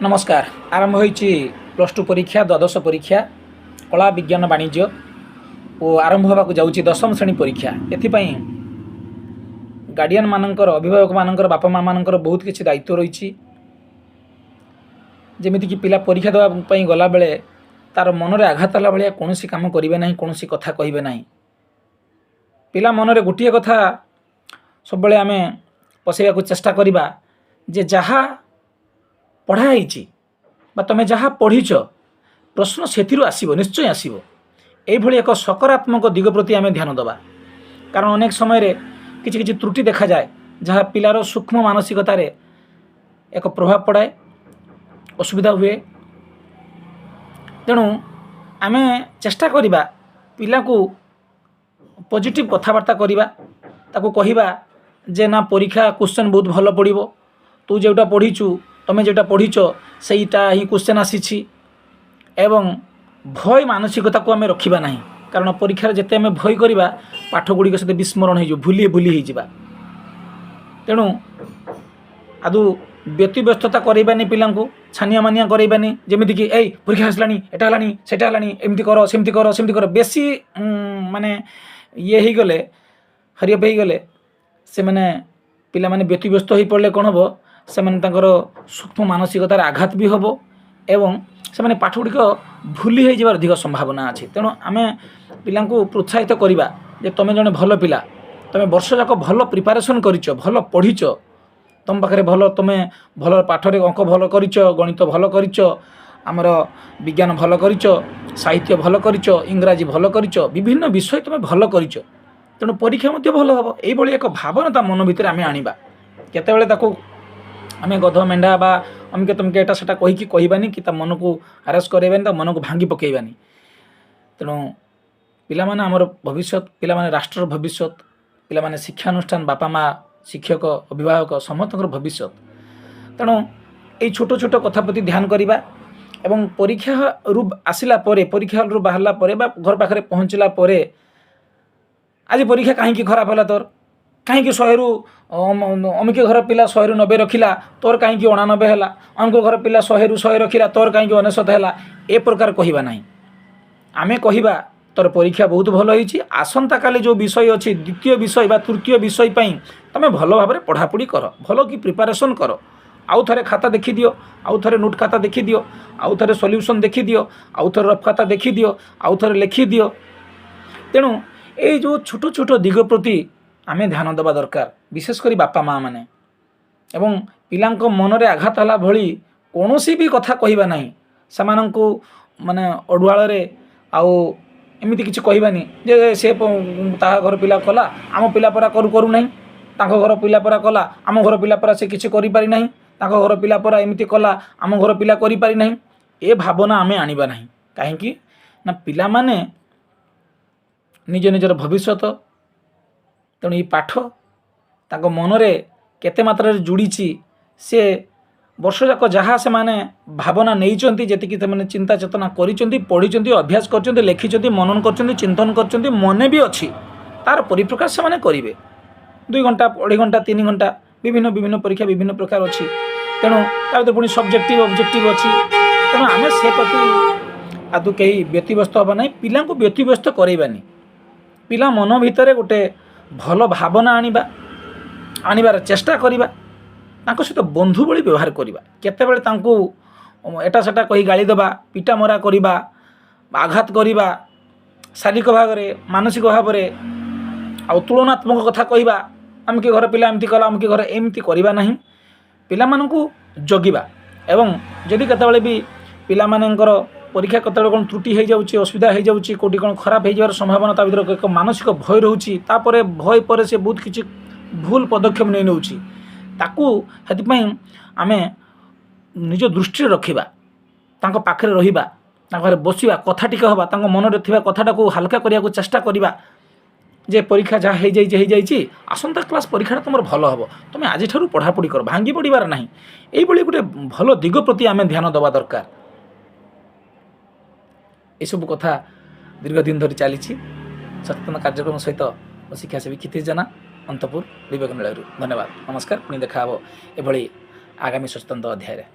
नमस्कार। आरंभ होईची plus two परीक्षा द्वादश परीक्षा कला विज्ञान वाणिज्य और आरंभ होगा जाऊँगी दशम श्रेणी परीक्षा। एथिपाई गार्डियन मानकर अभिभावक मानकर बापा माँ मानकर बहुत किसी दायित्व रही। जमीक कि पिला परीक्षा देवाई गला बेले तार मनरे आघात होला भाया कौन काम करेंगे ना, कौन कथा कहे ना। पिला मनरे गोटे कथा सब आम पशेगा चेष्टा करवा जे जहाँ पढ़ाई तुम जहाँ पढ़ीच प्रश्न से आसब निश्चय आसब। यही एक सकारात्मक दिग प्रति आम ध्यान देवा, कारण अनेक समय किसी किसी त्रुटि देखा जाए जहाँ पिलार सूक्ष्म मानसिकतार एक प्रभाव पड़ाए, असुविधा हुए। तेणु आम चेष्टा करवा पिला को पॉजिटिव कथबार्ता करवा, ताको कहवा जे ना परीक्षा क्वेश्चन बहुत भल पड़ो, तू जोटा पढ़ीचु तुम्हें जोटा पढ़ीच सेटा ही क्वेश्चन आसी एवं भय मानसिकता को आम रखा ना, कारण परीक्षार जिते आम भय करवा पाठ गुड़िक सहित विस्मरण हो भूली भूली हो। तेणु आदु व्यतिव्यस्तता करवानी पिला छानिया मानिया करवानी, जमीक कि ए परीक्षा आसलानी एटा हलानी सेटा हलानी एमती कर सेमती कर सेमती कर बेसी माने ये हो गले हरियप हो गले से मैंने पिला माने व्यतिव्यस्त हो पड़े कौन हम से सूक्ष्म मानसिकतार आघात भी हम एवं से पाठ गुड़िक भूली हो जावर अधिक संभावना अच्छी। तेणु आम पिला प्रोत्साहित करवा जे तुम जड़े भल पिला, तुम वर्ष जाक भल प्रिपारेसन करिच, भल पढ़ीच, तुम पाखे भल तुम भल पाठरे अंक भल करिच, गणित भल करिच, आमर विज्ञान भल करिच, साहित्य भल करिच, इंग्राजी भल करिच, विभिन्न विषय तुम भल करिच। तेणु परीक्षा मध्य भल हम। यही एक भावना मन भितर आम आनिबा। केतेबेले ताको आम गध मेढ़ा बा अमके तुमके एटा सेटा कहीकि कहबानी कि मन को आरस करानी, मन को भांगी पकईबानी। तेणु पिला माने आमर भविष्य, पिला माने राष्ट्र भविष्य, पिला माने शिक्षानुष्ठान बापा माँ शिक्षक अभिभावक समस्त भविष्य। तेणु ये छोट छोट कथा प्रति ध्यान करवा एवं परीक्षा रु आसला परीक्षा रु बाहरला घर पाखे पहुँचला आज परीक्षा कहीं खराब है तोर, कहीं 100 रु अमिक घर पिला 100 रु 90 रखिला तोर कहीं 89 है, अमिक घर पिला 100 रु 100 रखिला तोर कहीं 99 है। ए प्रकार कहवा ना, आमे कहवा तोर परीक्षा बहुत भल होईची, आसंता काले जो विषय अच्छी द्वितीय विषय बा तृतीय विषय पई तमे भल भाव में पढ़ापढ़ी कर, भल कि प्रिपारेसन कर। आउ थे खाता देखी दियो, आउ थे नोट खाता देखी दियो, आउ थे सॉल्यूशन देखी दियो, आउ थे रफ खाता देखी दियो, आउ थे लिखि दियो। तेणु ये जो छोट छोट दिग प्रति आमे ध्यान देवा दरकार, विशेषकर बापा माँ माने एवं पिलांको मनरे आघात होला भली कौनसी भी कथा कहवा ना, सेमानंकु माने अडुआଳରେ आउ एमती किसी कहबानी जे से ता घर पिला कला आम पिला परा करू करू नहीं, तांको घर पिला परा कला आम घर पिला परा से किसी करि पारि नहीं, तांको घर पिला परा एमती कला आम घर पिला करि पारि नहीं। ए भावना आमे आनिबा नहीं, काहेकि ना पिला माने निज निजर भविष्य। तेणु ये पाठ ताको मनरे केते मात्रा जुड़ी से वर्ष जाक जहाँ से माने भावना नहीं जी मैंने चिंता चेतना करी पढ़ी अभ्यास कर लिखिं मनन कर चिंतन कर मन भी अच्छी तार परिप्रकाश से करेंगे 2 घंटा 2.5 घंटा 3 घंटा विभिन्न विभिन्न परीक्षा विभिन्न प्रकार अच्छी। तेणु तार पुणी सब्जेक्टिव ऑब्जेक्टिव अच्छी। तेणु आम से प्रति आदु कहीं व्यतिव्यस्त हवा ना, पिला को व्यतिव्यस्त करवानी, पिला मन भितर गोटे भल भावना आनिबार चेष्टा करवा, सहित बंधु भली व्यवहार करवा। केतेबेले तांको एटा सेटा कही गाली देवा, पिटा मरा करवा, आघात करवा, शारीरिक भाव में मानसिक भाव में आ तुलनात्मक कथा कहवा, आमके घर पिला एमती कला आमके घर एमती करवा नहीं। पिला मानकु जगिबा एवं जदि केतेबेले भी पिला मानकर परीक्षा केतेबेले कौन त्रुटि हो जाउची, असुविधा हो जाउची, कोटी कौन खराब हो जावर संभावना ता भीतर एक मानसिक भय रहउची, तापरे भय पर से बहुत किसी भूल पदक्षेप नहीं नउची। ताकू हेतिपई आमे निज दृष्टि रखिबा, तांको पाखरे रहिबा, तांको घरे बसिबा, कथा टिके हबा, तांको मनरे थिबा कथाटा को हल्का करिया को चेष्टा करिबा जे परीक्षा जहाँ हो जाइए आसंता क्लास परीक्षा तुम भल हम, तुम आज पढ़ापढ़ी कर, भांगी पड़ार ना। यही गोटे भल दिग प्रति आम ध्यान देवा दरकार। यू कथा दीर्घ दिन धरी चली सचेतन कार्यक्रम सहित शिक्षा सेवी क्षितिज जेना अंतपुर विवेक निलय। धन्यवाद, नमस्कार। पुणी देखा एभली आगामी सचेतन अध्याय।